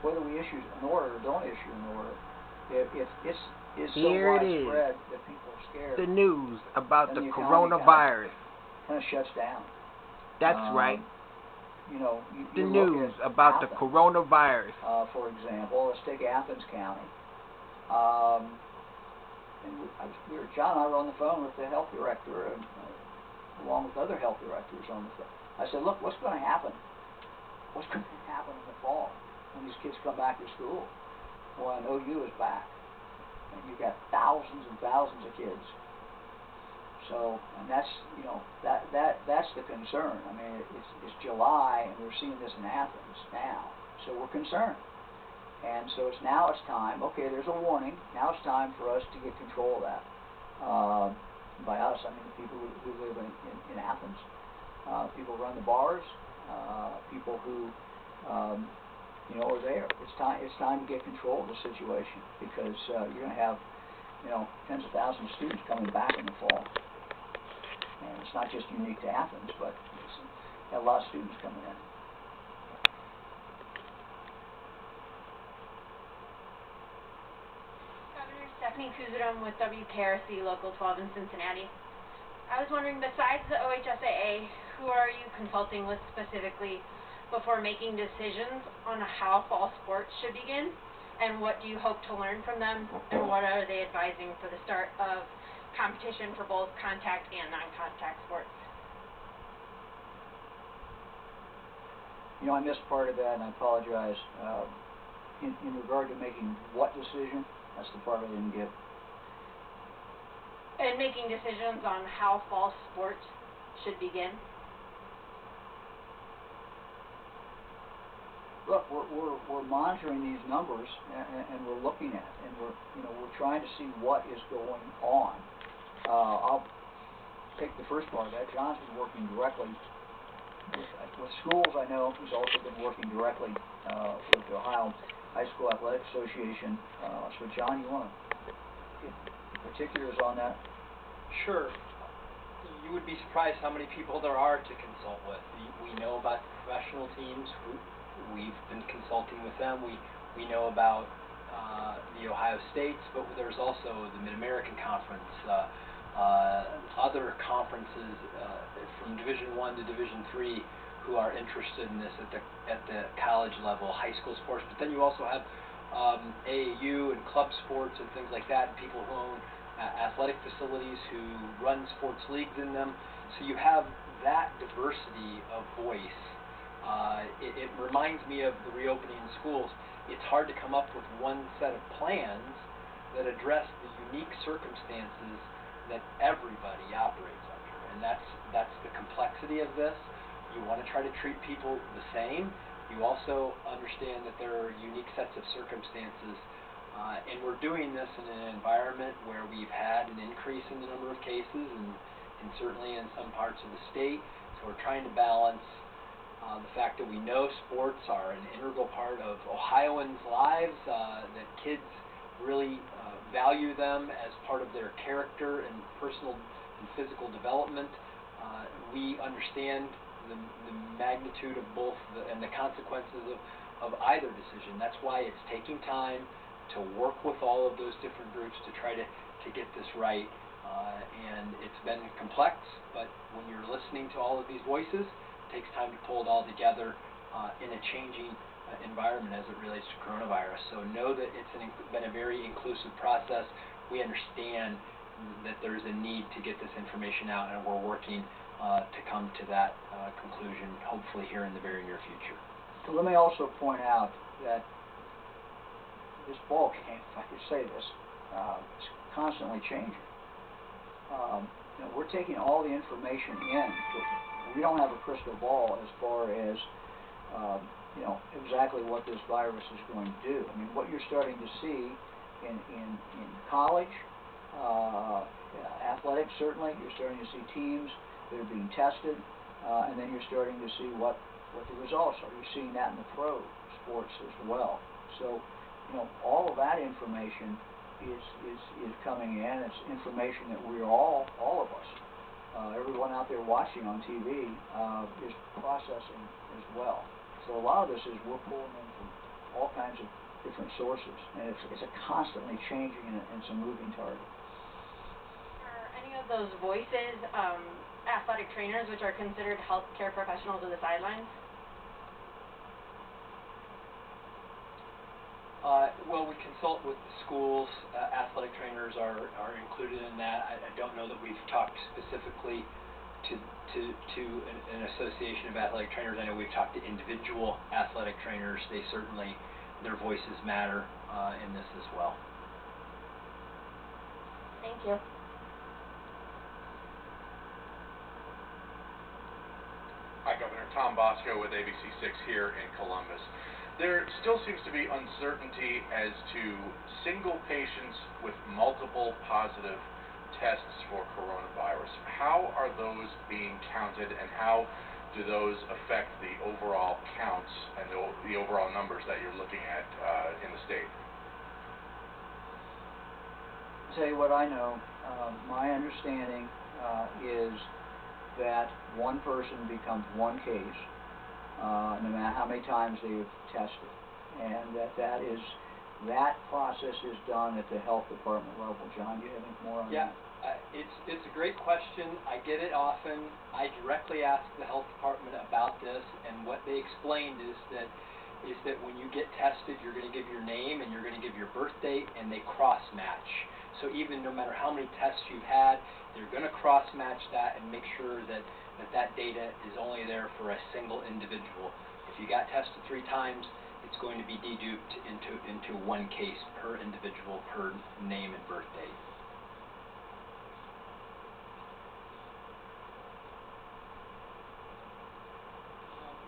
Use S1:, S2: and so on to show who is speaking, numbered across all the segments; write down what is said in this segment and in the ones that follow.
S1: whether we issue an order or don't issue an order, if it's so
S2: Here it
S1: widespread
S2: is.
S1: that people are scared,
S2: The news about
S1: then
S2: the
S1: economy
S2: coronavirus.
S1: kind of shuts down.
S2: That's right.
S1: You know,
S2: The
S1: you
S2: news
S1: look at
S2: about the
S1: Athens,
S2: coronavirus.
S1: for example, let's take Athens County. And John and I were on the phone with the health director, and, along with other health directors on the phone. I said, look, what's going to happen? What's going to happen in the fall when these kids come back to school? When OU is back, and you've got thousands and thousands of kids. So, and that's, you know, that's the concern. I mean, it's July, and we're seeing this in Athens now, so we're concerned. And so now it's time. Okay, there's a warning. Now it's time for us to get control of that. By us, I mean the people who live in Athens. People who run the bars. People who, you know, are there. It's time to get control of the situation, because you're going to have, you know, tens of thousands of students coming back in the fall. And it's not just unique to Athens, but it's a lot of students coming in.
S3: Governor Stephanie Kuzadome with WKRC Local 12 in Cincinnati. I was wondering, besides the OHSAA, who are you consulting with specifically before making decisions on how fall sports should begin? And what do you hope to learn from them? And what are they advising for the start of competition for both contact and non-contact sports?
S1: You know, I missed part of that, and I apologize. In regard to making what decision? That's the part I didn't get.
S3: And making decisions on how fall sports should begin?
S1: Look, we're monitoring these numbers, and we're looking at it, and we're trying to see what is going on. I'll take the first part of that. John's been working directly with schools. I know he's also been working directly with the Ohio High School Athletic Association. So John, you want to give particulars on that?
S4: Sure. You would be surprised how many people there are to consult with. We know about the professional teams. We've been consulting with them. We know about the Ohio States, but there's also the Mid-American Conference, other conferences from Division I to Division III who are interested in this at the college level, high school sports. But then you also have AAU and club sports and things like that, and people who own athletic facilities who run sports leagues in them. So you have that diversity of voice. It reminds me of the reopening in schools. It's hard to come up with one set of plans that address the unique circumstances that everybody operates under, and that's the complexity of this. You want to try to treat people the same. You also understand that there are unique sets of circumstances, and we're doing this in an environment where we've had an increase in the number of cases, and certainly in some parts of the state. So we're trying to balance the fact that we know sports are an integral part of Ohioans' lives, that kids really value them as part of their character and personal and physical development. We understand the magnitude of both and the consequences of either decision. That's why it's taking time to work with all of those different groups to try to get this right. And it's been complex, but when you're listening to all of these voices, it takes time to pull it all together in a changing environment as it relates to coronavirus. So know that it's been a very inclusive process. We understand that there's a need to get this information out, and we're working to come to that conclusion, hopefully here in the very near future.
S1: So let me also point out that this ball game, if I could say this, is constantly changing. You know, we're taking all the information in. We don't have a crystal ball as far as you know, exactly what this virus is going to do. I mean, what you're starting to see in college, athletics certainly, you're starting to see teams that are being tested, and then you're starting to see what the results are. You're seeing that in the pro sports as well. So, you know, all of that information is coming in. It's information that we're all of us, everyone out there watching on TV, is processing as well. So a lot of this is we're pulling in all kinds of different sources, and it's a constantly changing and it's a moving target.
S3: Are any of those voices athletic trainers, which are considered healthcare professionals on the sidelines?
S4: Well, we consult with the schools. Athletic trainers are included in that. I don't know that we've talked specifically to an association of athletic trainers. I know we've talked to individual athletic trainers. They certainly, their voices matter in this as well.
S3: Thank you.
S5: Hi, Governor. Tom Bosco with ABC6 here in Columbus. There still seems to be uncertainty as to single patients with multiple positive tests for coronavirus. How are those being counted, and how do those affect the overall counts and the overall numbers that you're looking at in the state?
S1: I'll tell you what I know. My understanding is that one person becomes one case, no matter how many times they've tested, and that process is done at the health department level. John, do you have anything more on that?
S4: It's a great question. I get it often. I directly ask the health department about this, and what they explained is that when you get tested, you're going to give your name and you're going to give your birth date, and they cross match. So even no matter how many tests you've had, they're going to cross match that and make sure that data is only there for a single individual. If you got tested 3 times, it's going to be deduped into one case per individual, per name and birth date.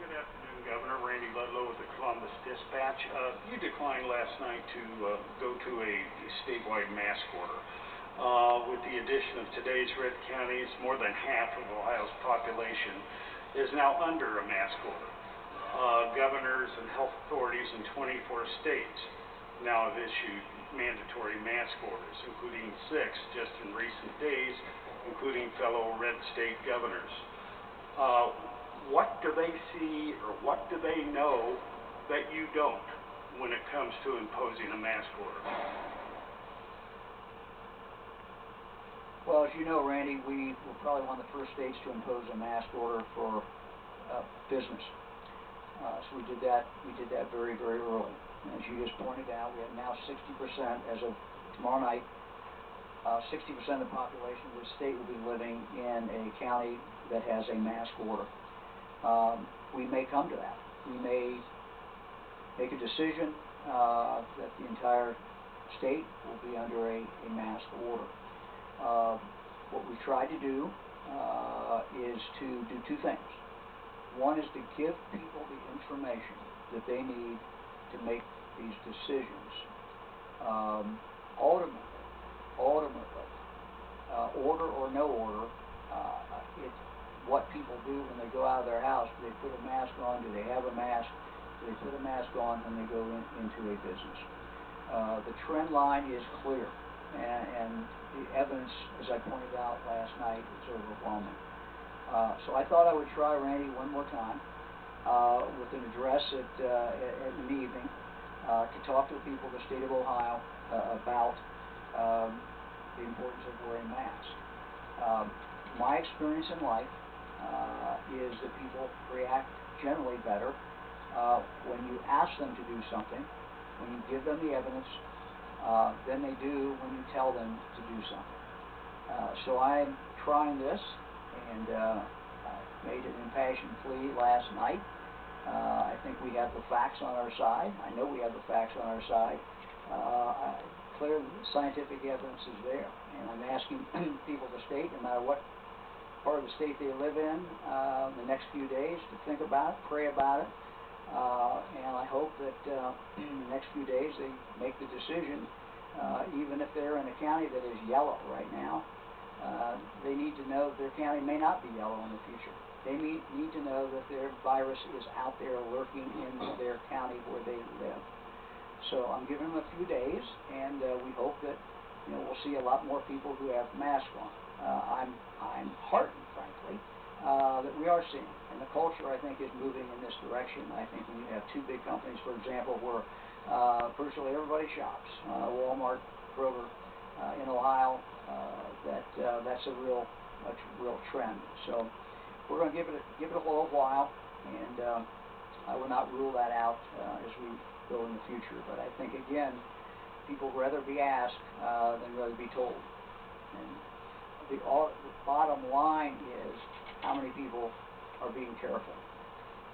S6: Good afternoon, Governor. Randy Ludlow with the Columbus Dispatch. You declined last night to go to a statewide mask order. With the addition of today's red counties, more than half of Ohio's population is now under a mask order. Governors and health authorities in 24 states now have issued mandatory mask orders, including 6 just in recent days, including fellow red state governors. What do they see, or what do they know that you don't when it comes to imposing a mask order?
S1: Well, as you know, Randy, we were probably one of the first states to impose a mask order for business. So we did that very, very early. And as you just pointed out, we have now 60%, as of tomorrow night, 60% of the population of the state will be living in a county that has a mask order. We may come to that. We may make a decision that the entire state will be under a mask order. What we try to do is to do 2 things. One is to give people the information that they need to make these decisions. Ultimately, order or no order, it's what people do when they go out of their house. Do they put a mask on? Do they have a mask? Do they put a mask on when they go into a business? The trend line is clear, and the evidence, as I pointed out last night, is overwhelming. So I thought I would try, Randy, one more time with an address in the evening to talk to the people of the state of Ohio about the importance of wearing masks. My experience in life is that people react generally better when you ask them to do something, when you give them the evidence, than they do when you tell them to do something. So I'm trying this, and I made an impassioned plea last night. I think we have the facts on our side. I know we have the facts on our side. Clearly, the scientific evidence is there, and I'm asking people of the state, no matter what part of the state they live in, the next few days to think about it, pray about it, and I hope that in the next few days they make the decision, even if they're in a county that is yellow right now. They need to know that their county may not be yellow in the future. They need to know that their virus is out there lurking in their county where they live. So I'm giving them a few days, and we hope that we'll see a lot more people who have masks on. I'm heartened, frankly, that we are seeing. And the culture, I think, is moving in this direction. I think when you have two big companies, for example, where virtually everybody shops, Walmart, Kroger, in Ohio, that's a real trend. So we're going to give it a little while, and I will not rule that out as we go in the future. But I think, again, people rather be asked than rather be told. And the bottom line is how many people are being careful,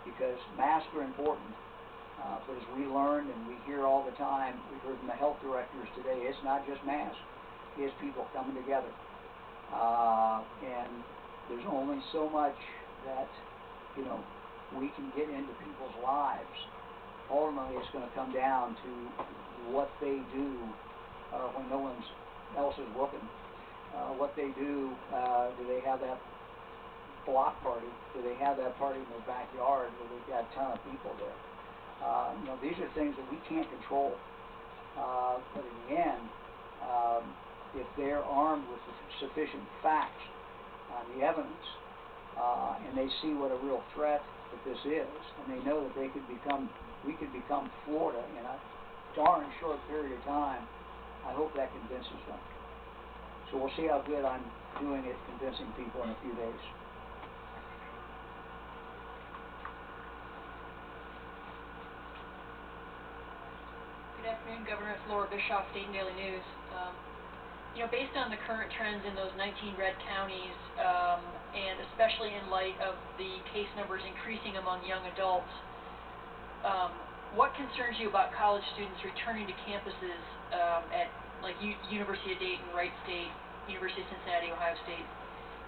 S1: because masks are important. But as we learned and we hear all the time, we heard from the health directors today, it's not just masks, it's people coming together. And there's only so much that, we can get into people's lives. Ultimately, it's going to come down to what they do when no one else is looking. What they do, do they have that block party? Do they have that party in their backyard where they've got a ton of people there? These are things that we can't control. But in the end, if they're armed with sufficient facts on the evidence, and they see what a real threat that this is, and they know that we could become Florida in a darn short period of time, I hope that convinces them. So we'll see how good I'm doing at convincing people in a few days.
S7: Good afternoon, Governor. It's Laura Bischoff, State and Daily News. Based on the current trends in those 19 red counties, and especially in light of the case numbers increasing among young adults, what concerns you about college students returning to campuses at University of Dayton, Wright State, University of Cincinnati, Ohio State,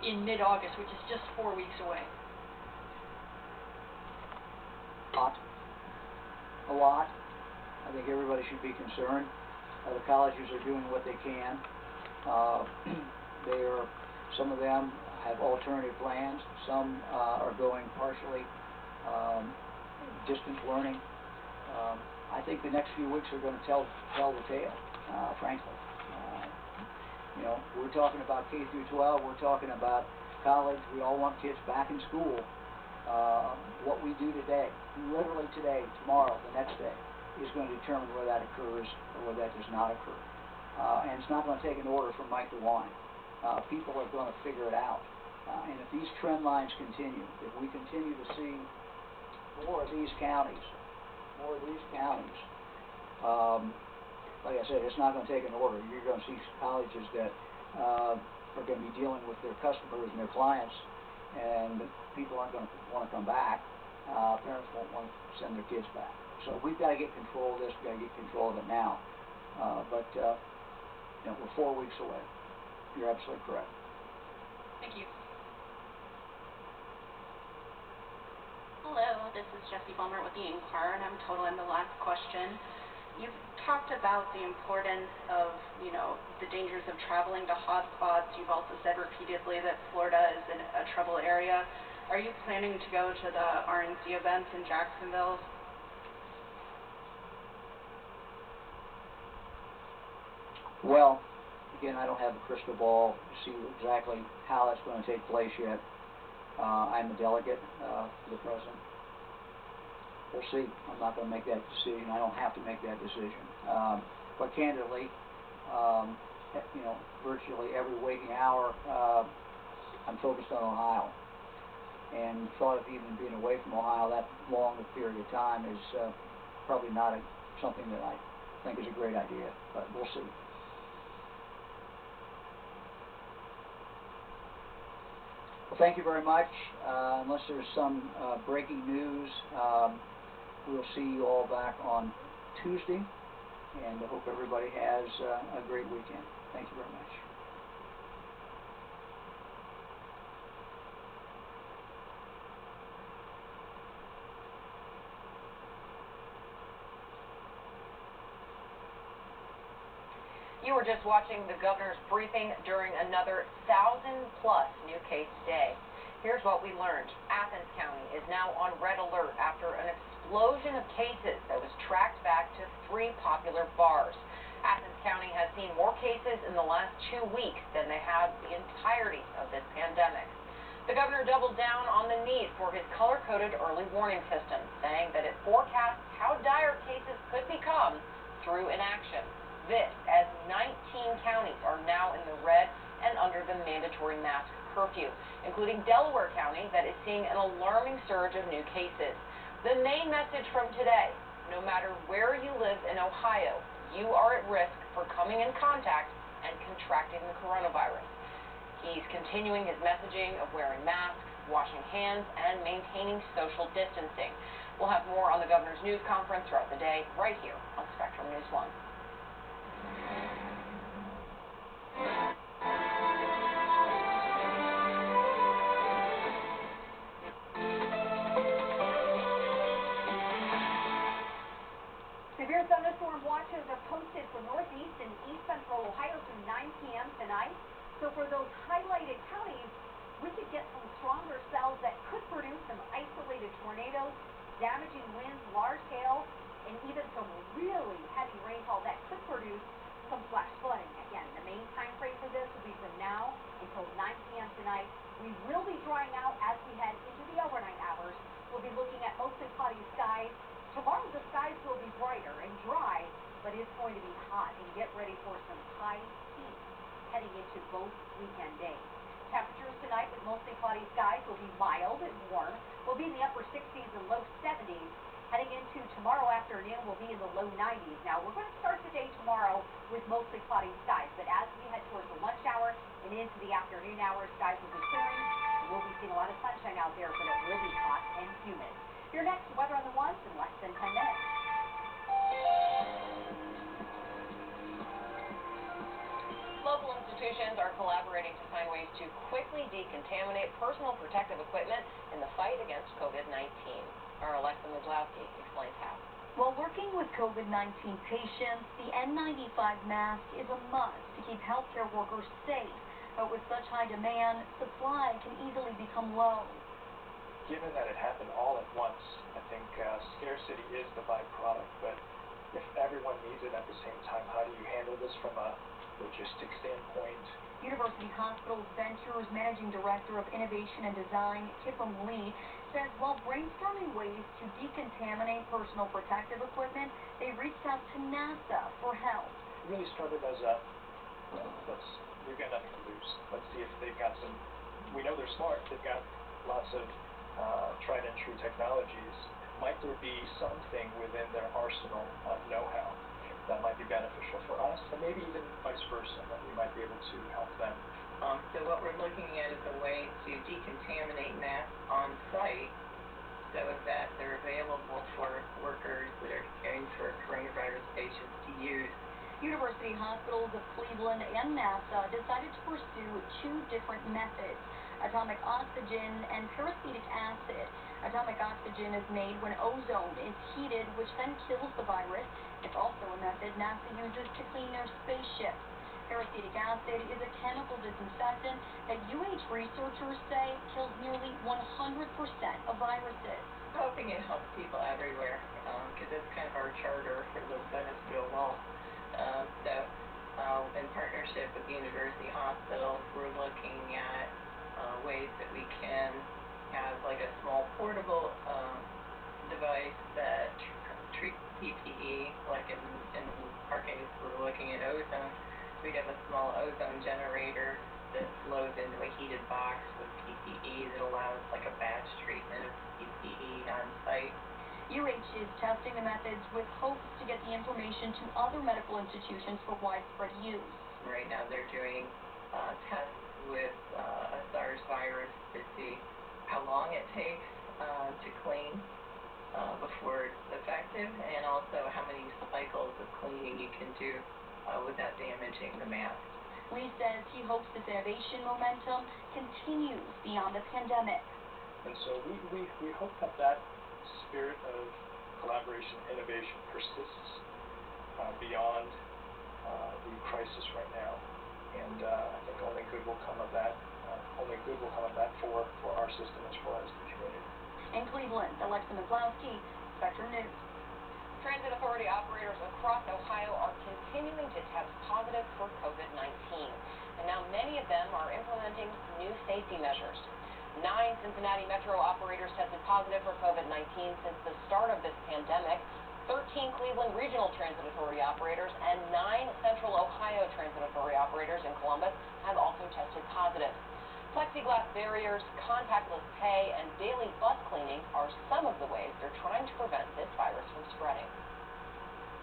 S7: in mid-August, which is just 4 weeks away?
S1: A lot. I think everybody should be concerned. The colleges are doing what they can. Some of them have alternative plans. Some are going partially distance learning. I think the next few weeks are going to tell the tale, frankly. We're talking about K through 12. We're talking about college. We all want kids back in school. What we do today, literally today, tomorrow, the next day, is going to determine whether that occurs or whether that does not occur. And it's not going to take an order from Mike DeWine. People are going to figure it out. And if these trend lines continue, if we continue to see more of these counties, like I said, it's not going to take an order. You're going to see colleges that are going to be dealing with their customers and their clients, and people aren't going to want to come back. Parents won't want to send their kids back. So we've got to get control of this. We've got to get control of it now. But we're 4 weeks away. You're absolutely correct.
S7: Thank you.
S8: Hello, this is Jessie Bulmer with the Inquirer, and I'm totaling the last question. You've talked about the importance of, the dangers of traveling to hotspots. You've also said repeatedly that Florida is in a trouble area. Are you planning to go to the RNC events in Jacksonville?
S1: Well, again, I don't have a crystal ball to see exactly how that's going to take place yet. I'm a delegate for the president. We'll see. I'm not going to make that decision. I don't have to make that decision. But candidly, virtually every waking hour, I'm focused on Ohio. And the thought of even being away from Ohio that long a period of time is probably not something that I think is a great idea. But we'll see. Well, thank you very much. Unless there's some breaking news, we'll see you all back on Tuesday, and I hope everybody has a great weekend. Thank you very much.
S9: You were just watching the governor's briefing during another 1,000-plus new case day. Here's what we learned. Athens County is now on red alert after an explosion of cases that was tracked back to 3 popular bars. Athens County has seen more cases in the last 2 weeks than they have the entirety of this pandemic. The governor doubled down on the need for his color-coded early warning system, saying that it forecasts how dire cases could become through inaction. This, as 19 counties are now in the red and under the mandatory mask curfew, including Delaware County, that is seeing an alarming surge of new cases. The main message from today: no matter where you live in Ohio, you are at risk for coming in contact and contracting the coronavirus. He's continuing his messaging of wearing masks, washing hands, and maintaining social distancing. We'll have more on the governor's news conference throughout the day, right here on Spectrum News 1.
S10: Severe thunderstorm watches are posted for northeast and east central Ohio through 9 p.m. tonight. So for those highlighted counties, we could get some stronger cells that could produce some isolated tornadoes, damaging winds, large hail, and even some really heavy rainfall that could produce some flash flooding. Again, the main time frame for this will be from now until 9 p.m. tonight. We will be drying out as we head into the overnight hours. We'll be looking at mostly cloudy skies. Tomorrow the skies will be brighter and dry, but it's going to be hot, and get ready for some high heat heading into both weekend days. Temperatures tonight with mostly cloudy skies will be mild and warm. We'll be in the upper 60s and low 70s. Heading into tomorrow afternoon, we'll be in the low 90s. Now, we're going to start the day tomorrow with mostly cloudy skies, but as we head towards the lunch hour and into the afternoon hours, skies will be clearing, and we'll be seeing a lot of sunshine out there, but it will be hot and humid. Your next weather on the ones in less than 10 minutes.
S9: Local institutions are collaborating to find ways to quickly decontaminate personal protective equipment in the fight against COVID-19. Our Alexa Mazlowski explains how.
S10: While working with COVID-19 patients, the N95 mask is a must to keep healthcare workers safe. But with such high demand, supply can easily become low.
S11: Given that it happened all at once, I think scarcity is the byproduct, but if everyone needs it at the same time, how do you handle this from a logistics standpoint?
S10: University Hospitals Ventures Managing Director of Innovation and Design, Kipum Lee, says while brainstorming ways to decontaminate personal protective equipment, they reached out to NASA for help.
S11: It really started as we've got nothing to lose. Let's see if they've got some, we know they're smart, they've got lots of tried and true technologies. Might there be something within their arsenal of know-how that might be beneficial for us, and maybe even vice versa, that we might be able to help them?
S12: So what we're looking at is a way to decontaminate masks on site so that they're available for workers that are caring for coronavirus patients to use.
S10: University Hospitals of Cleveland and NASA decided to pursue two different methods: atomic oxygen and peracetic acid. Atomic oxygen is made when ozone is heated, which then kills the virus. It's also a method NASA uses to clean their spaceships. Peracetic acid is a chemical disinfectant that UH researchers say kills nearly 100% of viruses.
S12: I'm hoping it helps people everywhere because it's kind of our charter for the Venezuela Wall. In partnership with the University Hospitals, we're looking at ways that we can have like a small portable device that treats PPE, like in our case, we're looking at ozone. We'd have a small ozone generator that flows into a heated box with PPE that allows like a batch treatment of PPE on site.
S10: UH is testing the methods with hopes to get the information to other medical institutions for widespread use.
S12: Right now they're doing tests with a SARS virus to see how long it takes to clean before it's effective, and also how many cycles of cleaning you can do without damaging the mask.
S10: Lee says he hopes this innovation momentum continues beyond the pandemic.
S11: And so we hope that that spirit of collaboration and innovation persists beyond the crisis right now. And I think only good will come of that. Only good will come of that for our system as well as the community.
S10: In Cleveland, Alexa Mazlowski, Spectrum News.
S9: Transit Authority operators across Ohio are continuing to test positive for COVID-19, and now many of them are implementing new safety measures. 9 Cincinnati Metro operators tested positive for COVID-19 since the start of this pandemic. 13 Cleveland Regional Transit Authority operators and 9 Central Ohio Transit Authority operators in Columbus have also tested positive. Plexiglass barriers, contactless pay, and daily bus cleaning are some of the ways they're trying to prevent this virus from spreading.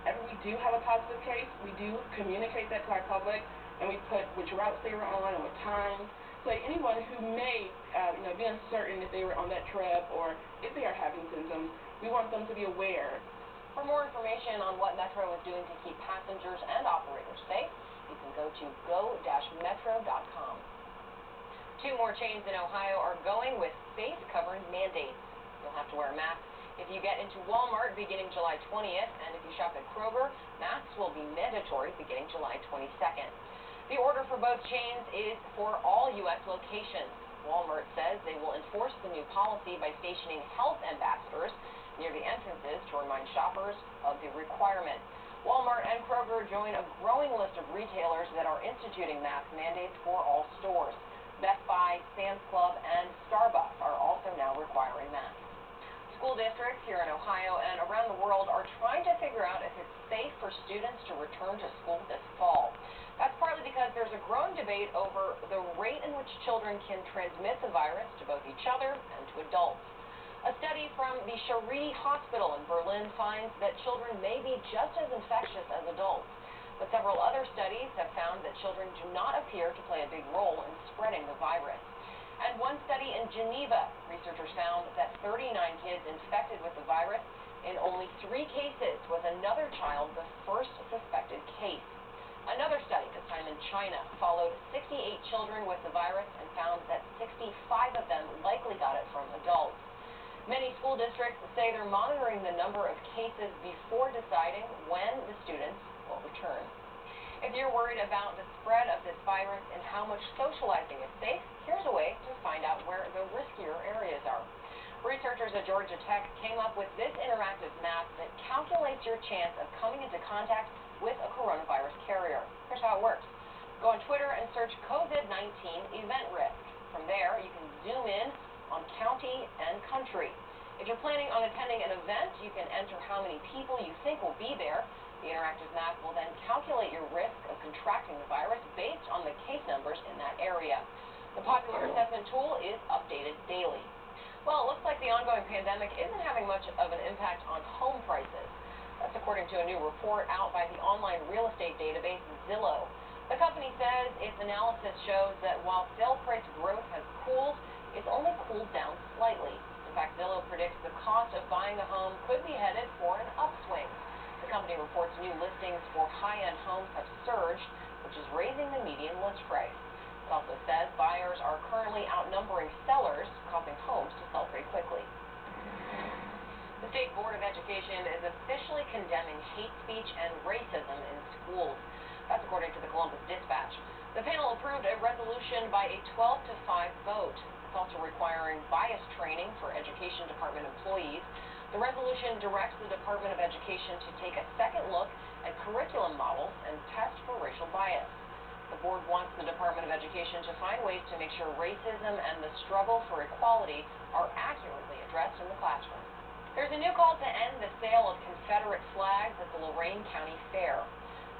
S13: If we do have a positive case, we do communicate that to our public, and we put which routes they were on and what time. So anyone who may be uncertain if they were on that trip or if they are having symptoms, we want them to be aware.
S9: For more information on what Metro is doing to keep passengers and operators safe, you can go to go-metro.com. 2 more chains in Ohio are going with face-covering mandates. You'll have to wear a mask if you get into Walmart beginning July 20th, and if you shop at Kroger, masks will be mandatory beginning July 22nd. The order for both chains is for all U.S. locations. Walmart says they will enforce the new policy by stationing health ambassadors near the entrances to remind shoppers of the requirement. Walmart and Kroger join a growing list of retailers that are instituting mask mandates for all stores. Best Buy, Sam's Club, and Starbucks are also now requiring masks. School districts here in Ohio and around the world are trying to figure out if it's safe for students to return to school this fall. That's partly because there's a growing debate over the rate in which children can transmit the virus to both each other and to adults. A study from the Charité Hospital in Berlin finds that children may be just as infectious as adults. But several other studies have found that children do not appear to play a big role in spreading the virus. And one study in Geneva, researchers found that 39 kids infected with the virus. In only 3 cases was another child the first suspected case. Another study, this time in China, followed 68 children with the virus and found that 65 of them likely got it from adults. Many school districts say they're monitoring the number of cases before deciding when the students will return. If you're worried about the spread of this virus and how much socializing is safe, here's a way to find out where the riskier areas are. Researchers at Georgia Tech came up with this interactive map that calculates your chance of coming into contact with a coronavirus carrier. Here's how it works. Go on Twitter and search COVID-19 event risk. From there, you can zoom in on county and country. If you're planning on attending an event, you can enter how many people you think will be there. The interactive map will then calculate your risk of contracting the virus based on the case numbers in that area. The popular assessment tool is updated daily. Well, it looks like the ongoing pandemic isn't having much of an impact on home prices. That's according to a new report out by the online real estate database Zillow. The company says its analysis shows that while sale price growth has cooled, it's only cooled down slightly. In fact, Zillow predicts the cost of buying a home could be headed for an upswing. The company reports new listings for high-end homes have surged, which is raising the median list price. It also says buyers are currently outnumbering sellers, causing homes to sell pretty quickly. The State Board of Education is officially condemning hate speech and racism in schools. That's according to the Columbus Dispatch. The panel approved a resolution by a 12-5 vote. It's also requiring bias training for Education Department employees. The resolution directs the Department of Education to take a second look at curriculum models and test for racial bias. The board wants the Department of Education to find ways to make sure racism and the struggle for equality are accurately addressed in the classroom. There's a new call to end the sale of Confederate flags at the Lorain County Fair.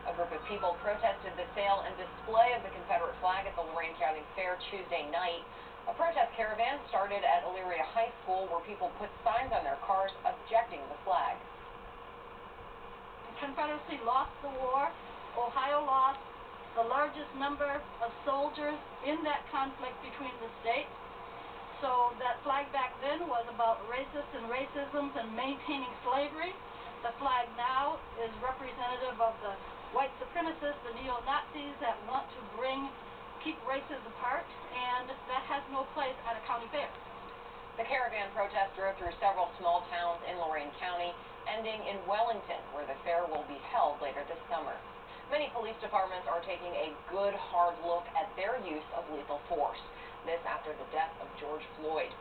S9: A group of people protested the sale and display of the Confederate flag at the Lorain County Fair Tuesday night. A protest caravan started at Elyria High School where people put signs on their cars objecting the flag.
S14: The Confederacy lost the war. Ohio lost the largest number of soldiers in that conflict between the states. So that flag back then was about racists and racisms and maintaining slavery. The flag now is representative of the white supremacists, the neo-Nazis that want to keep races apart, and that has no place at a county fair.
S9: The caravan protest drove through several small towns in Lorain County, ending in Wellington, where the fair will be held later this summer. Many police departments are taking a good, hard look at their use of lethal force. This after the death of George Floyd.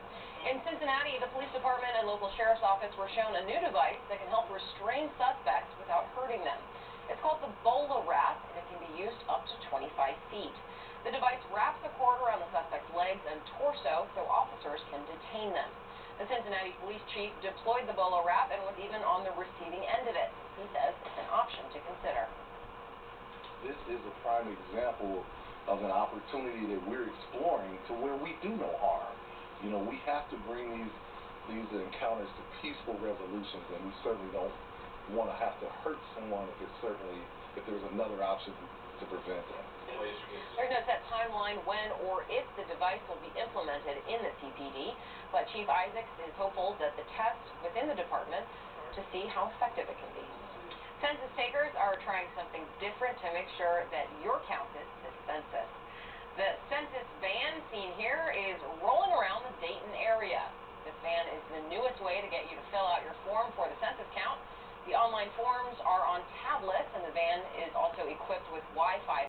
S9: In Cincinnati, the police department and local sheriff's office were shown a new device that can help restrain suspects without hurting them. It's called the BolaWrap, and it can be used up to 25 feet. The device wraps a cord around the suspect's leg legs and torso so officers can detain them. The Cincinnati police chief deployed the Bolo wrap and was even on the receiving end of it. He says it's an option to consider.
S15: This is a prime example of an opportunity that we're exploring to where we do no harm. You know, we have to bring these encounters to peaceful resolutions, and we certainly don't want to have to hurt someone if there's another option to prevent that.
S9: There's no set timeline when or if the device will be implemented in the CPD, but Chief Isaacs is hopeful that the test within the department to see how effective it can be. Census takers are trying something different to make sure that you're counted this census. The census van seen here is rolling around the Dayton area. This van is the newest way to get you to fill out your form for the census count. The online forms are on tablets, and the van is also equipped with Wi-Fi